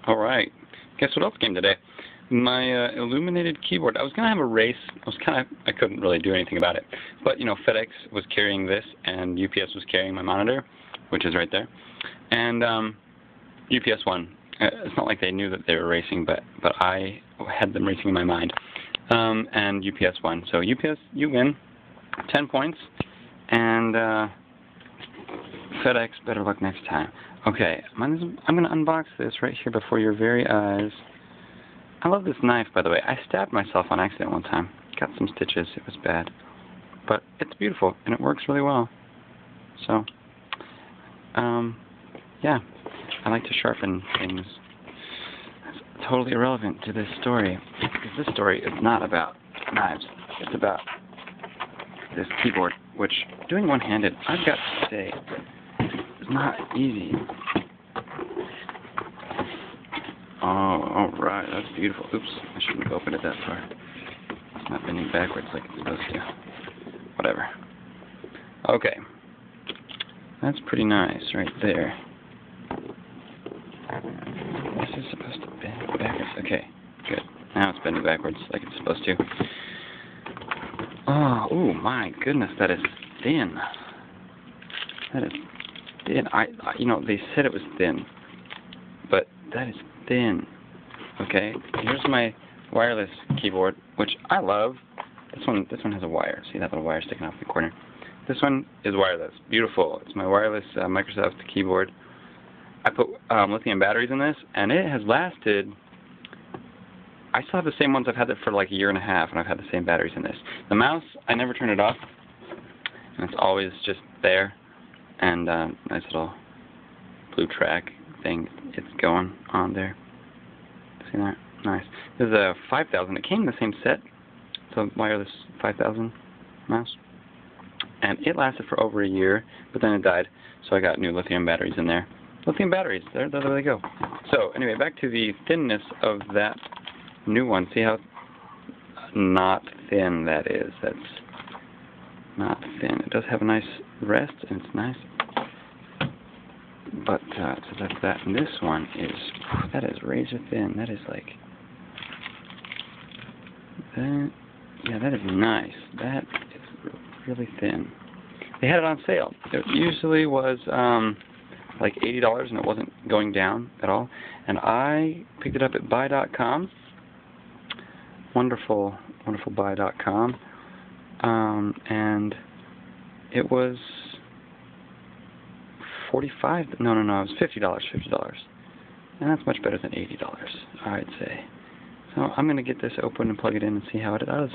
Alright. Guess what else came today? My Illuminated Keyboard. I was going to have a race. I couldn't really do anything about it. But, you know, FedEx was carrying this, and UPS was carrying my monitor, which is right there. And UPS won. It's not like they knew that they were racing, but I had them racing in my mind. And UPS won. So UPS, you win. 10 points. And FedEx, better luck next time. Okay, I'm going to unbox this right here before your very eyes. I love this knife, by the way. I stabbed myself on accident one time. Got some stitches. It was bad. But it's beautiful, and it works really well. So, yeah. I like to sharpen things. It's totally irrelevant to this story, because this story is not about knives. It's about this keyboard, which, doing one-handed, I've got to say, is not easy. Oh, alright, that's beautiful. Oops, I shouldn't have opened it that far. It's not bending backwards like it's supposed to. Whatever. Okay. That's pretty nice right there. This is supposed to bend backwards. Okay, good. Now it's bending backwards like it's supposed to. Oh my goodness, that is thin. That is thin. You know, they said it was thin, but that is thin. Okay, here's my wireless keyboard, which I love. This one has a wire. See that little wire sticking off the corner? This one is wireless. Beautiful. It's my wireless Microsoft keyboard. I put lithium batteries in this, and it has lasted. I still have the same ones. I've had it for like a year and a half, and I've had the same batteries in this. The mouse, I never turn it off, and it's always just there. And nice little blue track thing. It's going on there. See that? Nice. This is a 5000. It came in the same set. It's a wireless 5000 mouse. And it lasted for over a year, but then it died. So I got new lithium batteries in there. Lithium batteries, there they go. So anyway, back to the thinness of that new one. See how not thin that is. That's not thin. It does have a nice rest, and it's nice. But so that's that. And this one is, that is razor thin. That is like that. Yeah, that is nice. That is really thin. They had it on sale. It usually was like $80, and it wasn't going down at all. And I picked it up at buy.com. Wonderful, wonderful buy.com. And it was $45. No, it was $50. And that's much better than $80, I'd say. So I'm going to get this open and plug it in and see how it does.